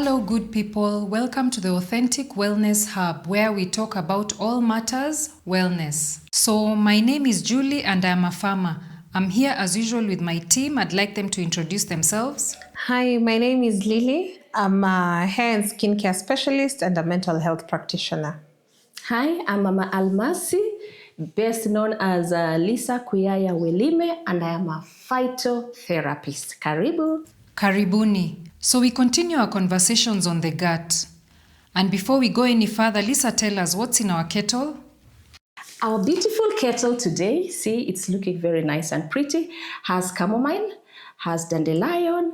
Hello, good people. Welcome to the Othentik Wellness Hub, where we talk about all matters wellness. So, my name is Julie and I'm a farmer. I'm here as usual with my team. I'd like them to introduce themselves. Hi, my name is Lily. I'm a hair and skincare specialist and a mental health practitioner. Hi, I'm Mama Almasi, best known as Lisa Kuyaya Welime, and I am a phytotherapist. Karibu. Karibuni. So, we continue our conversations on the gut. And before we go any further, Lisa, tell us what's in our kettle? Our beautiful kettle today, see, it's looking very nice and pretty, has chamomile, has dandelion,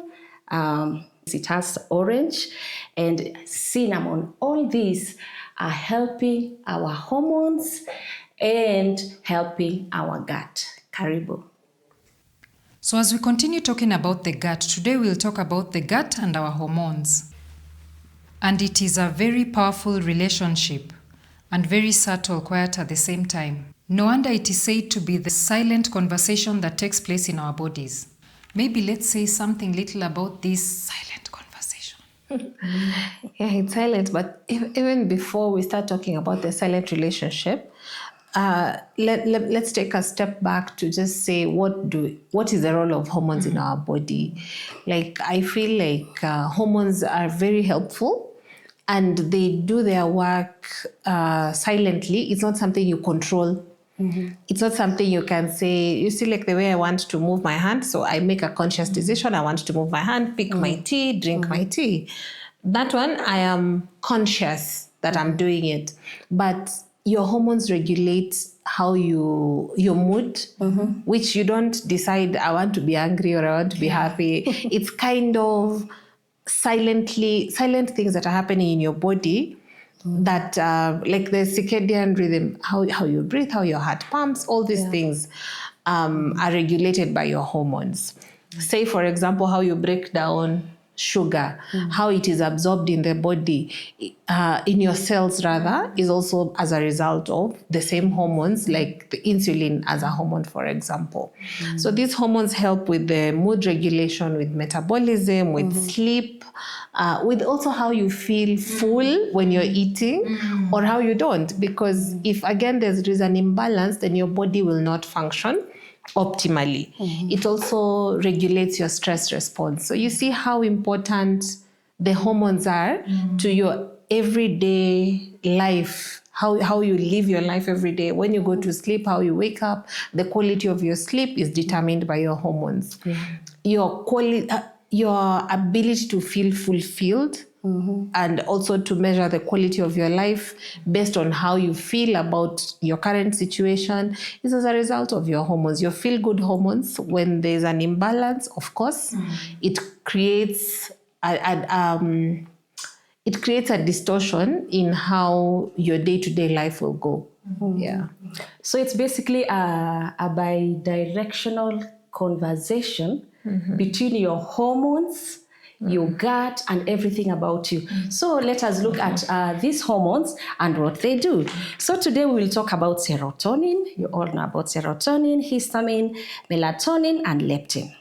it has orange and cinnamon. All these are helping our hormones and helping our gut. Karibu. So, as we continue talking about the gut, today we'll talk about the gut and our hormones. And it is a very powerful relationship and very subtle, quiet at the same time. No wonder it is said to be the silent conversation that takes place in our bodies. Maybe let's say something little about this silent conversation. Yeah, it's silent, but even before we start talking about the silent relationship, let's take a step back to just say what is the role of hormones in our body. Like, I feel like hormones are very helpful and they do their work silently. It's not something you control. Mm-hmm. It's not something you can say, you see, like the way I want to move my hand, so I make a conscious decision, I want to move my hand, pick my tea, drink my tea. That one, I am conscious that I'm doing it. But your hormones regulate how your mood, which you don't decide, I want to be angry or I want to be happy. It's kind of silent things that are happening in your body that like the circadian rhythm, how you breathe, how your heart pumps, all these things are regulated by your hormones. Say, for example, how you break down sugar, how it is absorbed in the body, in your cells rather, is also as a result of the same hormones, like the insulin as a hormone, for example. So these hormones help with the mood regulation, with metabolism, with sleep, with also how you feel full when you're eating or how you don't. Because if, again, there is an imbalance, then your body will not function optimally. It also regulates your stress response. So you see how important the hormones are to your everyday life, how you live your life every day. When you go to sleep, how you wake up, the quality of your sleep is determined by your hormones. Your ability to feel fulfilled and also to measure the quality of your life based on how you feel about your current situation is as a result of your hormones. Your feel-good hormones, when there's an imbalance, of course, it creates a distortion in how your day-to-day life will go. Yeah. So it's basically a bi-directional conversation between your hormones, your gut, and everything about you. So let us look at these hormones and what they do. So today we will talk about serotonin. You all know about serotonin, histamine, melatonin, and leptin.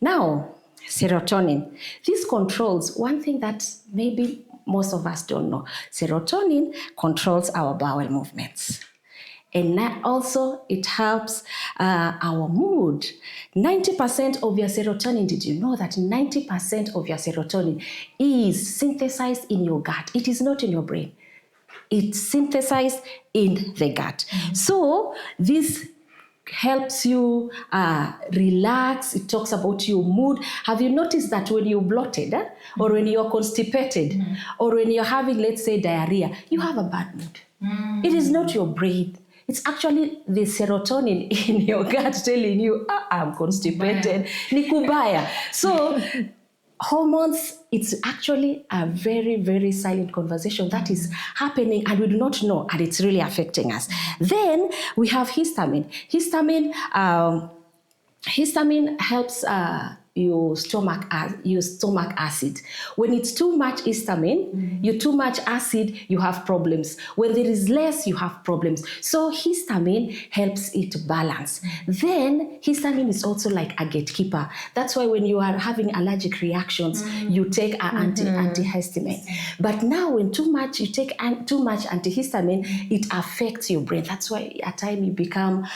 Now, serotonin. This controls one thing that maybe most of us don't know. Serotonin controls our bowel movements. And that also, it helps our mood. 90% of your serotonin, did you know that 90% of your serotonin is synthesized in your gut? It is not in your brain. It's synthesized in the gut. So this helps you relax. It talks about your mood. Have you noticed that when you're bloated or when you're constipated or when you're having, let's say, diarrhea, you have a bad mood? It is not your brain. It's actually the serotonin in your gut telling you, I'm constipated, nikubaya. So hormones, it's actually a very, very silent conversation that is happening and we do not know, and it's really affecting us. Then we have histamine. Histamine helps your stomach acid. When it's too much histamine, you too much acid, you have problems. When there is less, you have problems. So histamine helps it balance. Then histamine is also like a gatekeeper. That's why when you are having allergic reactions, you take an antihistamine. But now when you take too much antihistamine, it affects your brain. That's why at times you become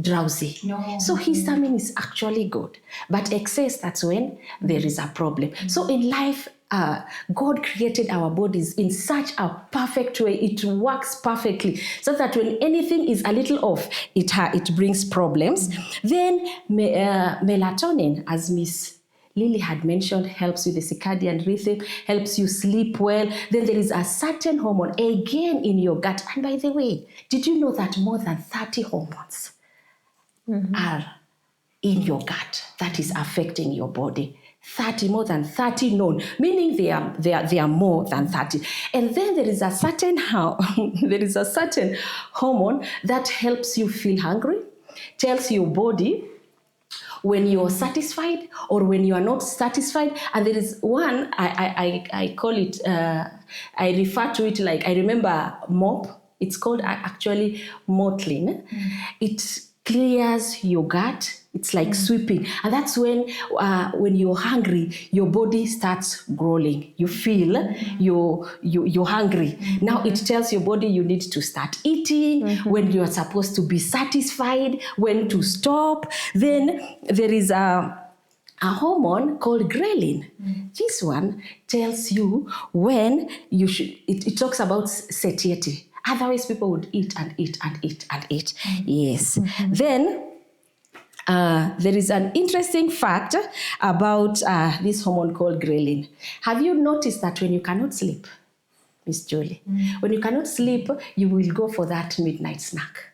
drowsy. No. So histamine is actually good, but excess, that's when there is a problem. So in life, God created our bodies in such a perfect way. It works perfectly so that when anything is a little off, it brings problems. Then melatonin, as Miss Lily had mentioned, helps with the circadian rhythm, helps you sleep well. Then there is a certain hormone, again, in your gut. And by the way, did you know that more than 30 hormones are in your gut that is affecting your body? More than 30 known, meaning they are more than 30. And then there is a certain hormone that helps you feel hungry, tells your body when you're satisfied or when you are not satisfied. And there is one, I call it, I refer to it like, I remember MOP. It's called actually Motlin. It clears your gut. It's like sweeping. And that's when you're hungry, your body starts growling. You feel you're hungry. Now it tells your body you need to start eating, when you are supposed to be satisfied, when to stop. Then there is a hormone called ghrelin. This one tells you when you should, it talks about satiety. Otherwise, people would eat and eat and eat and eat. Yes. Then there is an interesting fact about this hormone called ghrelin. Have you noticed that when you cannot sleep, Miss Julie, when you cannot sleep, you will go for that midnight snack?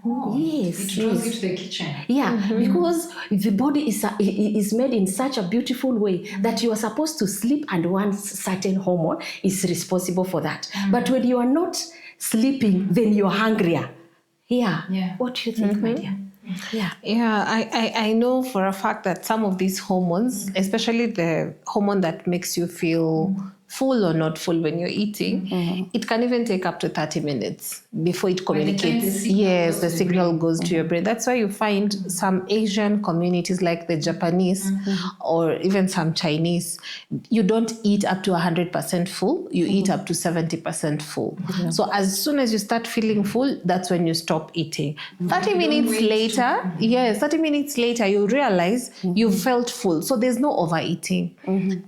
Oh, Yes. it draws you to the kitchen. Yeah, because the body is made in such a beautiful way that you are supposed to sleep, and one certain hormone is responsible for that. But when you are not sleeping, then you're hungrier. Yeah. What do you think, my dear? Yeah, I know for a fact that some of these hormones, especially the hormone that makes you feel full or not full when you're eating, it can even take up to 30 minutes before it communicates. Yes, the signal goes to your brain. That's why you find some Asian communities like the Japanese or even some Chinese, you don't eat up to 100% full, you eat up to 70% full. So as soon as you start feeling full, that's when you stop eating. 30 minutes later, yes, 30 minutes later, you realize you felt full. So there's no overeating.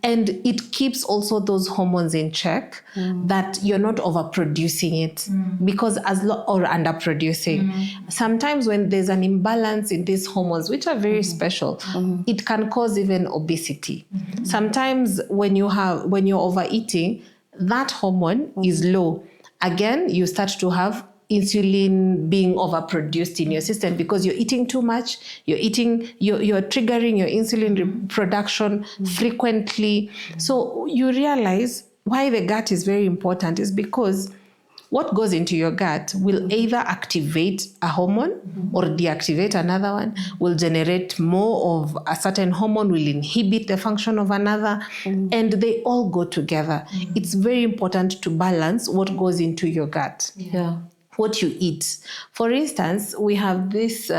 And it keeps also those hormones in check, that you're not overproducing it because or underproducing. Sometimes when there's an imbalance in these hormones, which are very special, it can cause even obesity. Sometimes when you're overeating, that hormone is low. Again, you start to have insulin being overproduced in your system because you're eating too much, you're triggering your insulin production frequently. So you realize why the gut is very important is because what goes into your gut will either activate a hormone or deactivate another one, will generate more of a certain hormone, will inhibit the function of another, and they all go together. It's very important to balance what goes into your gut. What you eat. For instance, we have this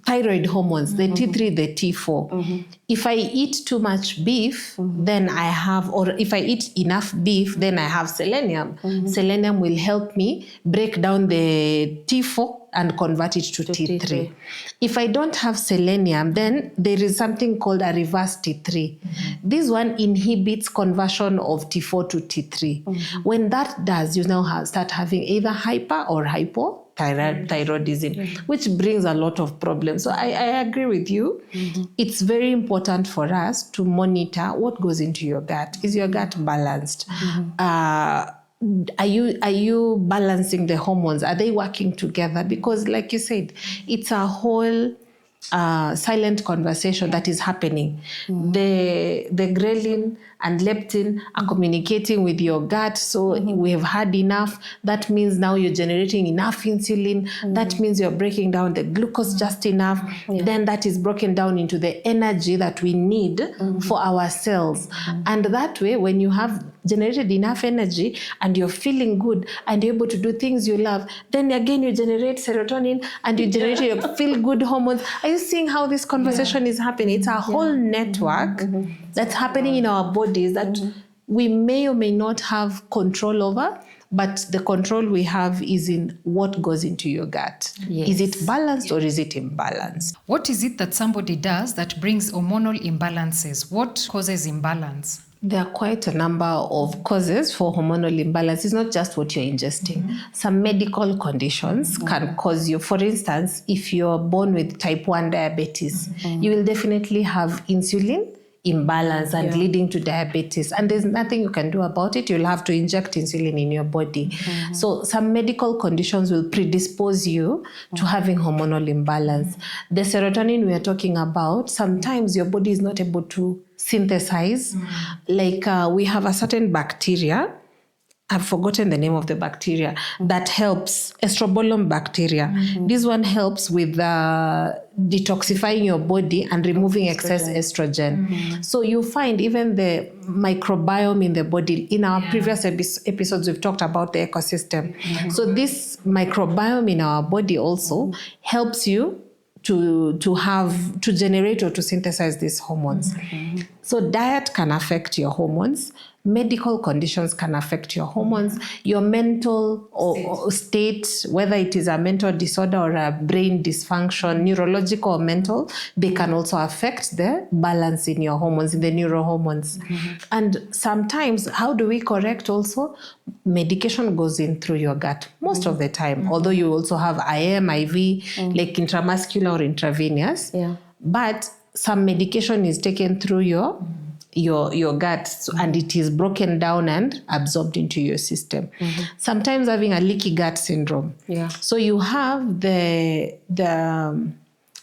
thyroid hormones, the T3, the T4. If I eat too much beef, then I have, or if I eat enough beef, then I have selenium. Selenium will help me break down the T4 and convert it to T3. If I don't have selenium, then there is something called a reverse T3. This one inhibits conversion of T4 to T3. When that does, you now start having either hyper or hypothyroidism, which brings a lot of problems. So I agree with you. It's very important for us to monitor what goes into your gut. Is your gut balanced? Are you balancing the hormones? Are they working together? Because like you said, it's a whole silent conversation that is happening. The ghrelin and leptin are communicating with your gut. So we have had enough. That means now you're generating enough insulin. That means you're breaking down the glucose just enough. Then that is broken down into the energy that we need for our cells. And that way, when you have generated enough energy and you're feeling good and you're able to do things you love, then again you generate serotonin and you generate your feel-good hormones. Are you seeing how this conversation is happening? It's a whole network that's happening in our bodies that we may or may not have control over, but the control we have is in what goes into your gut. Yes. Is it balanced or is it imbalanced? What is it that somebody does that brings hormonal imbalances? What causes imbalance? There are quite a number of causes for hormonal imbalance. It's not just what you're ingesting. Some medical conditions can cause you. For instance, if you're born with type 1 diabetes, you will definitely have insulin imbalance and leading to diabetes. And there's nothing you can do about it. You'll have to inject insulin in your body. So some medical conditions will predispose you to having hormonal imbalance. The serotonin we are talking about, sometimes your body is not able to synthesize. Like we have a certain bacteria, I've forgotten the name of the bacteria, that helps, estrobolome bacteria. This one helps with detoxifying your body and removing excess estrogen. So you find even the microbiome in the body, in our previous episodes, we've talked about the ecosystem. So this microbiome in our body also helps you to generate or to synthesize these hormones. So diet can affect your hormones. Medical conditions can affect your hormones. Your mental or state, whether it is a mental disorder or a brain dysfunction, neurological or mental, they can also affect the balance in your hormones, in the neurohormones. And sometimes, how do we correct also? Medication goes in through your gut most of the time, although you also have IM, IV, like intramuscular or intravenous. But some medication is taken through your gut, and it is broken down and absorbed into your system. Sometimes having a leaky gut syndrome. So you have the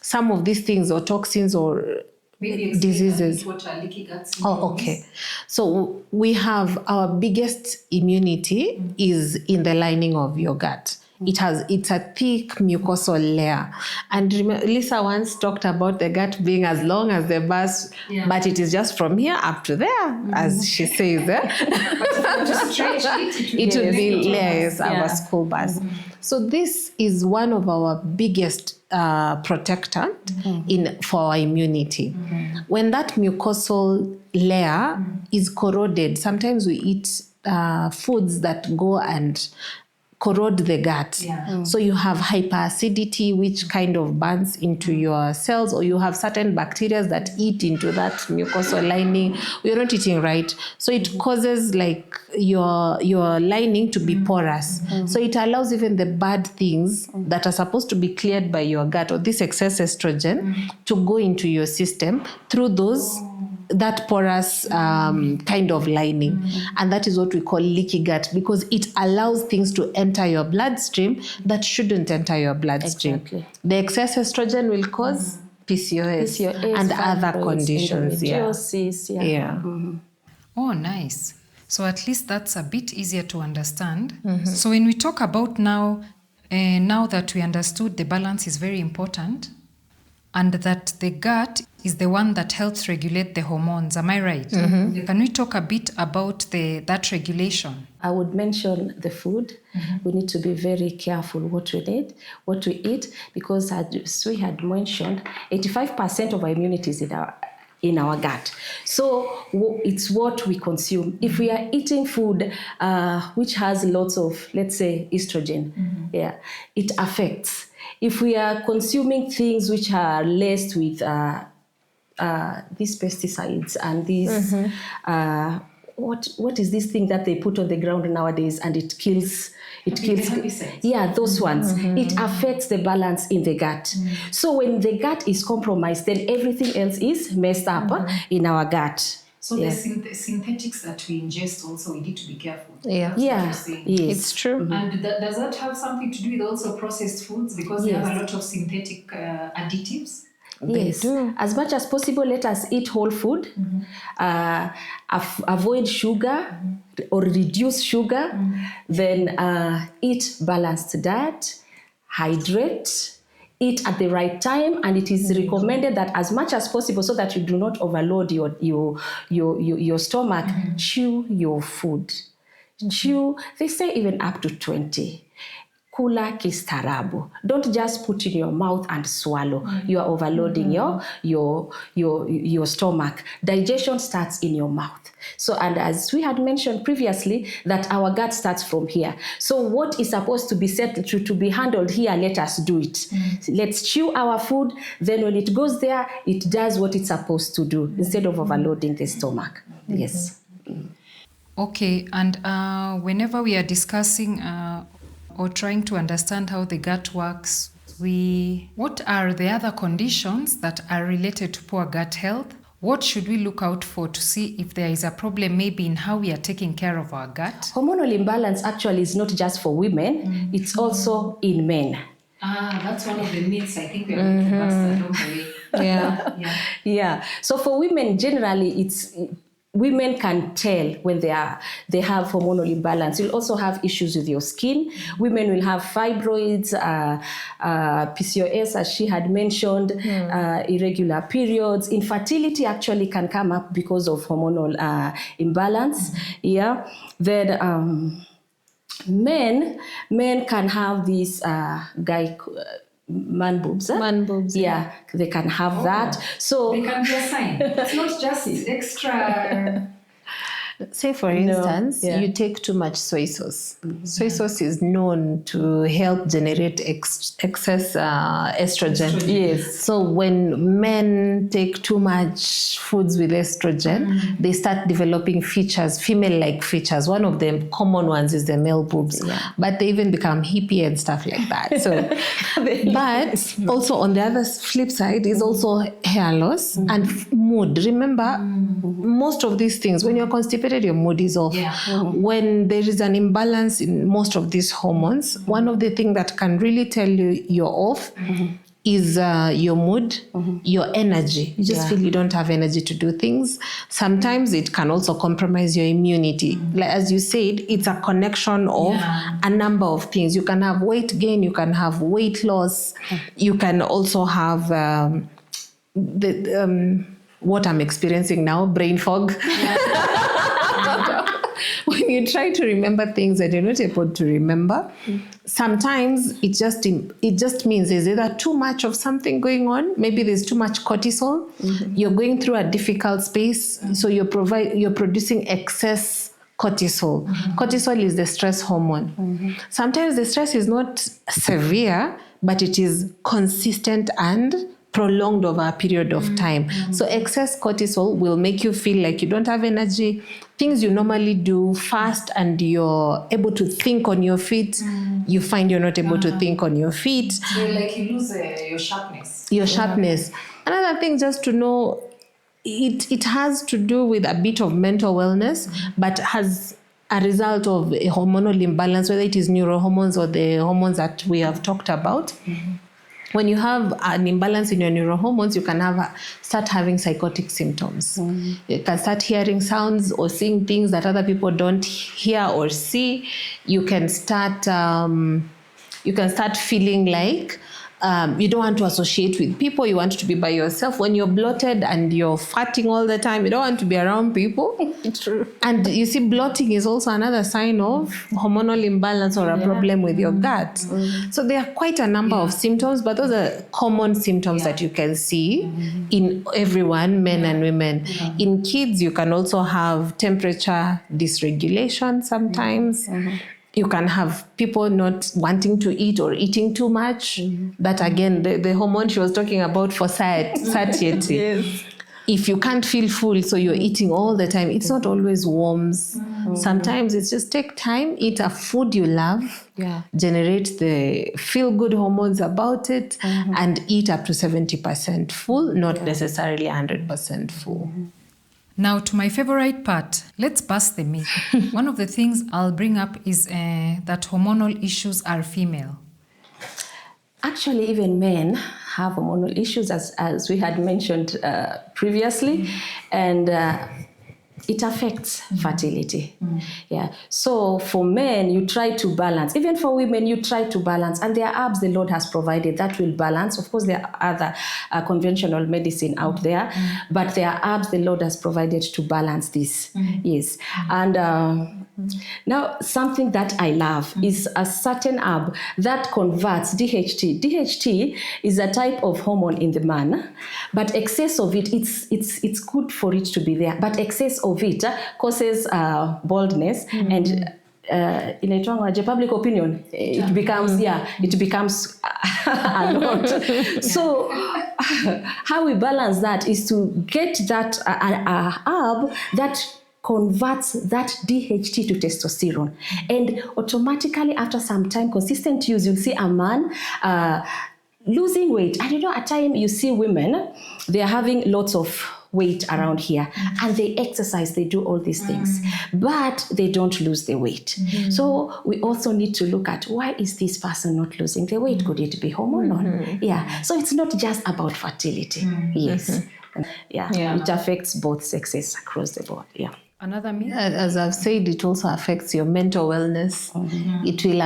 some of these things or toxins or diseases. What a leaky gut syndrome Oh, okay. So we have our biggest immunity is in the lining of your gut. It's a thick mucosal layer. And Lisa once talked about the gut being as long as the bus, but it is just from here up to there, as she says. It would be layers of a school bus. So this is one of our biggest protectant for our immunity. When that mucosal layer is corroded, sometimes we eat foods that go and corrode the gut. So you have hyperacidity, which kind of burns into your cells, or you have certain bacteria that eat into that mucosal lining. You're not eating right. So it causes like your lining to be porous. So it allows even the bad things that are supposed to be cleared by your gut or this excess estrogen to go into your system through that porous kind of lining. And that is what we call leaky gut, because it allows things to enter your bloodstream that shouldn't enter your bloodstream. The excess estrogen will cause PCOS and other conditions. Oh, nice. So at least that's a bit easier to understand. So when we talk about now that we understood the balance is very important, and that the gut is the one that helps regulate the hormones. Am I right? Can we talk a bit about that regulation? I would mention the food. We need to be very careful what we eat, because as we had mentioned, 85% of our immunity is in our gut. So it's what we consume. If we are eating food which has lots of, let's say, estrogen, it affects. If we are consuming things which are laced with these pesticides and these, what is this thing that they put on the ground nowadays and it kills? Those ones. It affects the balance in the gut. So when the gut is compromised, then everything else is messed up in our gut. So the synthetics that we ingest also, we need to be careful. Yes, it's true. And does that have something to do with also processed foods, because they have a lot of synthetic additives? Yes, do. as much as possible, let us eat whole food, avoid sugar or reduce sugar, then eat balanced diet, hydrate, eat at the right time, and it is recommended that as much as possible, so that you do not overload your stomach, chew your food. Chew, they say even up to 20. Kula kistaarabu. Don't just put in your mouth and swallow. You are overloading your stomach. Digestion starts in your mouth. So, and as we had mentioned previously, that our gut starts from here. So what is supposed to be set to be handled here, let us do it. Let's chew our food. Then when it goes there, it does what it's supposed to do instead of overloading the stomach. Yes. Okay, and whenever we are discussing or trying to understand how the gut works, what are the other conditions that are related to poor gut health? What should we look out for to see if there is a problem maybe in how we are taking care of our gut? Hormonal imbalance actually is not just for women, it's also in men. That's one of the myths I think we are going to bust along the way. Yeah. So for women, generally, women can tell when they have hormonal imbalance. You'll also have issues with your skin. Women will have fibroids, PCOS, as she had mentioned, irregular periods. Infertility actually can come up because of hormonal imbalance. Yeah. Then men can have these man boobs. Man boobs. Yeah, they can have that. So They can be a sign. It's not just extra. Say, for instance, you take too much soy sauce. Soy sauce is known to help generate excess estrogen. Yes. So when men take too much foods with estrogen, they start developing features, female-like features. One of the common ones is the male boobs. Yeah. But they even become hippie and stuff like that. So, but also on the other flip side is also hair loss and mood. Remember, most of these things, when you're constipated, your mood is off. Yeah. When there is an imbalance in most of these hormones, one of the things that can really tell you you're off is your mood, your energy. You just feel you don't have energy to do things. Sometimes it can also compromise your immunity. Like, as you said, it's a connection of a number of things. You can have weight gain, you can have weight loss, you can also have what I'm experiencing now, brain fog. When you try to remember things that you're not able to remember, sometimes it just means there's either too much of something going on, maybe there's too much cortisol, you're going through a difficult space, so you're producing excess cortisol. Cortisol is the stress hormone. Sometimes the stress is not severe, but it is consistent and prolonged over a period of time. So excess cortisol will make you feel like you don't have energy. Things you normally do fast and you're able to think on your feet, you find you're not able to think on your feet. So like you lose your sharpness. Your sharpness. Another thing just to know, it has to do with a bit of mental wellness, but has a result of a hormonal imbalance, whether it is neurohormones or the hormones that we have talked about. When you have an imbalance in your neurohormones, you can start having psychotic symptoms. You can start hearing sounds or seeing things that other people don't hear or see. You can start feeling like you don't want to associate with people. You want to be by yourself. When you're bloated and you're farting all the time, you don't want to be around people. True. And you see, bloating is also another sign of hormonal imbalance or a problem with your gut. So there are quite a number of symptoms, but those are common symptoms that you can see in everyone, men and women. In kids, you can also have temperature dysregulation sometimes. You can have people not wanting to eat or eating too much. That again, the hormone she was talking about for satiety. Yes. If you can't feel full, so you're eating all the time, it's not always worms. Sometimes it's just take time, eat a food you love, generate the feel-good hormones about it, and eat up to 70% full, not necessarily 100% full. Now to my favorite part, let's bust the myth. One of the things I'll bring up is that hormonal issues are female. Actually, even men have hormonal issues, as we had mentioned previously, and it affects fertility. Yeah. So for men, you try to balance. Even for women, you try to balance. And there are herbs the Lord has provided that will balance. Of course, there are other conventional medicine out there, but there are herbs the Lord has provided to balance this. Yes. And now, something that I love is a certain herb that converts DHT. DHT is a type of hormone in the man, but excess of it, it's good for it to be there, but excess of it causes baldness and inaitwaje public opinion. It becomes a lot. So how we balance that is to get that herb that converts that DHT to testosterone. And automatically after some time, consistent use, you'll see a man losing weight. And at times you see women, they're having lots of weight around here and they exercise, they do all these things, but they don't lose the weight. So we also need to look at, why is this person not losing the weight? Could it be hormonal? Yeah. So it's not just about fertility. Yes. Yeah. It affects both sexes across the board. Yeah. Another myth? As I've said, it also affects your mental wellness. It will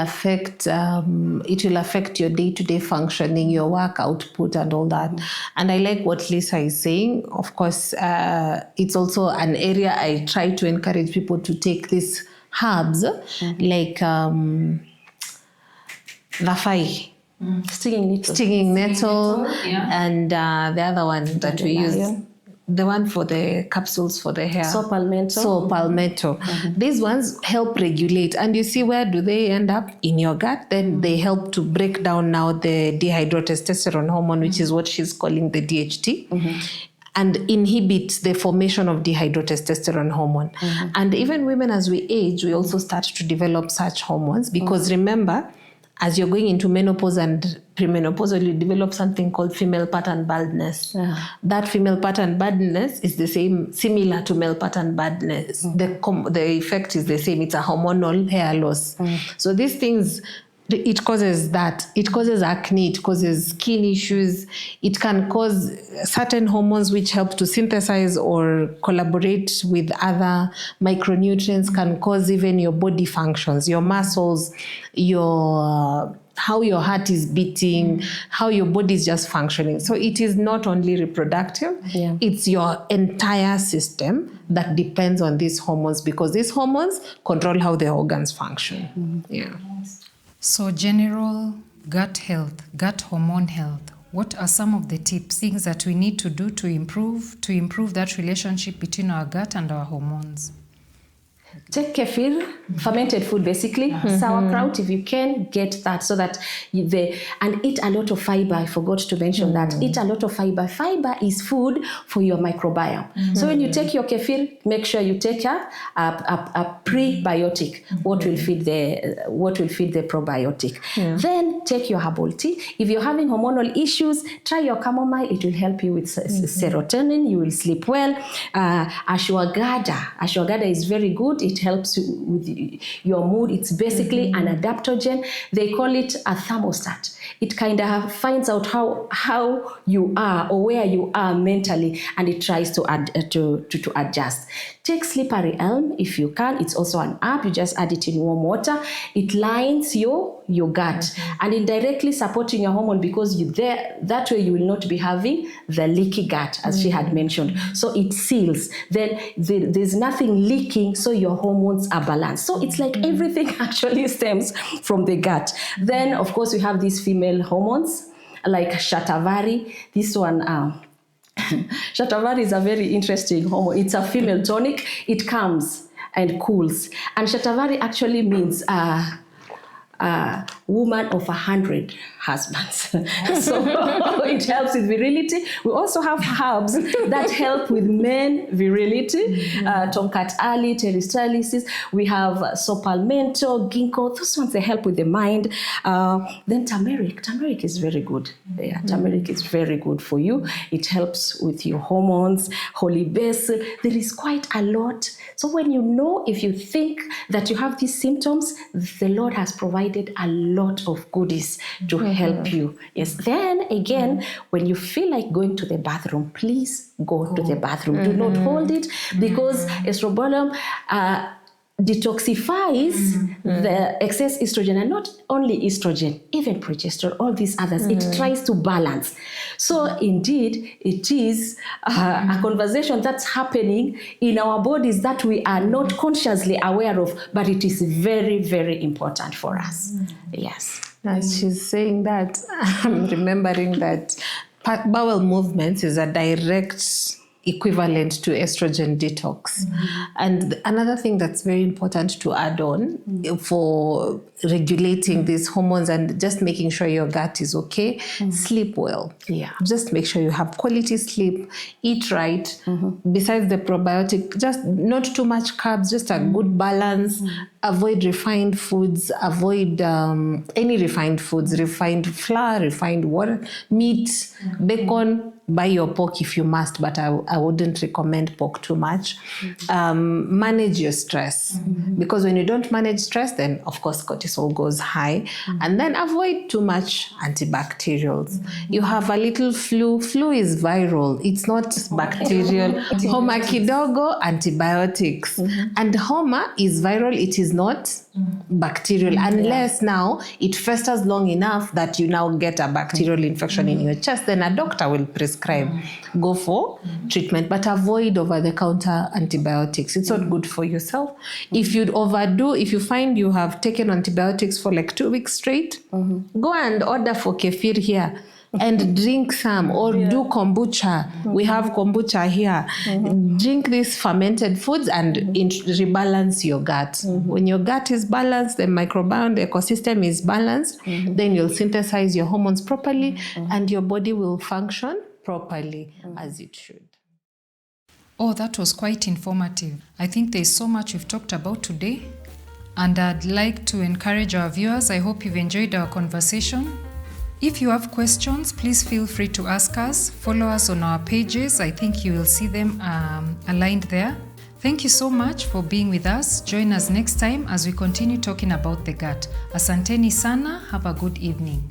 affect your day-to-day functioning, your work output and all that. And I like what Lisa is saying. Of course, it's also an area I try to encourage people to take these herbs, like Lafai. Stinging nettle, and the other one that we use, the one for the capsules for the hair. So palmetto. These ones help regulate. And you see, where do they end up? In your gut. Then they help to break down now the dihydrotestosterone hormone, which is what she's calling the DHT. And inhibit the formation of dihydrotestosterone hormone. And even women, as we age, we also start to develop such hormones, because remember, as you're going into menopause and premenopausal, you develop something called female pattern baldness. That female pattern baldness is similar to male pattern baldness. The effect is the same. It's a hormonal hair loss. So these things, it causes that. It causes acne, it causes skin issues. It can cause certain hormones which help to synthesize or collaborate with other micronutrients, can cause even your body functions, your muscles, how your heart is beating, how your body is just functioning. So it is not only reproductive, it's your entire system that depends on these hormones, because these hormones control how the organs function. So general gut health, gut hormone health, what are some of the tips, things that we need to do to improve that relationship between our gut and our hormones? Take kefir, fermented food basically, sauerkraut if you can, get that, so that and eat a lot of fiber. I forgot to mention that. Eat a lot of fiber. Fiber is food for your microbiome. So when you take your kefir, make sure you take a prebiotic, what will feed the probiotic. Then take your herbal tea. If you're having hormonal issues, try your chamomile. It will help you with serotonin. You will sleep well. Ashwagandha is very good. It helps with your mood. It's basically an adaptogen. They call it a thermostat. It kind of finds out how you are or where you are mentally, and it tries to adjust. Take slippery elm if you can. It's also an herb. You just add it in warm water. It lines your gut and indirectly supporting your hormone, because that way you will not be having the leaky gut, as she had mentioned. So it seals. Then there's nothing leaking, so your hormones are balanced. So it's like everything actually stems from the gut. Then, of course, we have these female hormones like shatavari. This one, shatavari is a very interesting hormone. It's a female tonic. It calms and cools. And shatavari actually means woman of 100 husbands. So it helps with virility. We also have herbs that help with men virility. Tomcat Ali, Teristalisis. We have sopalmento, ginkgo. Those ones, they help with the mind. Then turmeric. Turmeric is very good. Yeah, turmeric is very good for you. It helps with your hormones. Holy basil. There is quite a lot. So when if you think that you have these symptoms, the Lord has provided a lot of goodies to help you. Yes. Then again, when you feel like going to the bathroom, please go to the bathroom. Do not hold it, because estrobolome detoxifies the excess estrogen, and not only estrogen, even progesterone, all these others. It tries to balance. So indeed, it is a conversation that's happening in our bodies that we are not consciously aware of, but it is very, very important for us. Yes. As she's saying that, I'm remembering that bowel movements is a direct equivalent to estrogen detox. And another thing that's very important to add on for regulating these hormones and just making sure your gut is okay, sleep well. Yeah. Just make sure you have quality sleep, eat right. Besides the probiotic, just not too much carbs, just a good balance. Avoid refined foods, avoid any refined foods, refined flour, refined water, meat, bacon. Buy your pork if you must, but I wouldn't recommend pork too much. Manage your stress, because when you don't manage stress, then of course cortisol goes high. And then avoid too much antibacterials. You have a little flu. Flu is viral. It's not bacterial. Homa kidogo, antibiotics. And homa is viral. It is not bacterial, unless now it festers long enough that you now get a bacterial infection in your chest. Then a doctor will prescribe. Go for treatment, but avoid over-the-counter antibiotics. It's not good for yourself. If you overdo, if you find you have taken antibiotics for like 2 weeks straight, go and order for kefir here and drink some, or do kombucha. We have kombucha here. Drink these fermented foods and rebalance your gut. When your gut is balanced, the microbiome, the ecosystem is balanced, then you'll synthesize your hormones properly and your body will function properly as it should. Oh, that was quite informative. I think there's so much we've talked about today, and I'd like to encourage our viewers. I hope you've enjoyed our conversation. If you have questions, please feel free to ask us. Follow us on our pages. I think you will see them aligned there. Thank you so much for being with us. Join us next time as we continue talking about the gut. Asanteni sana. Have a good evening.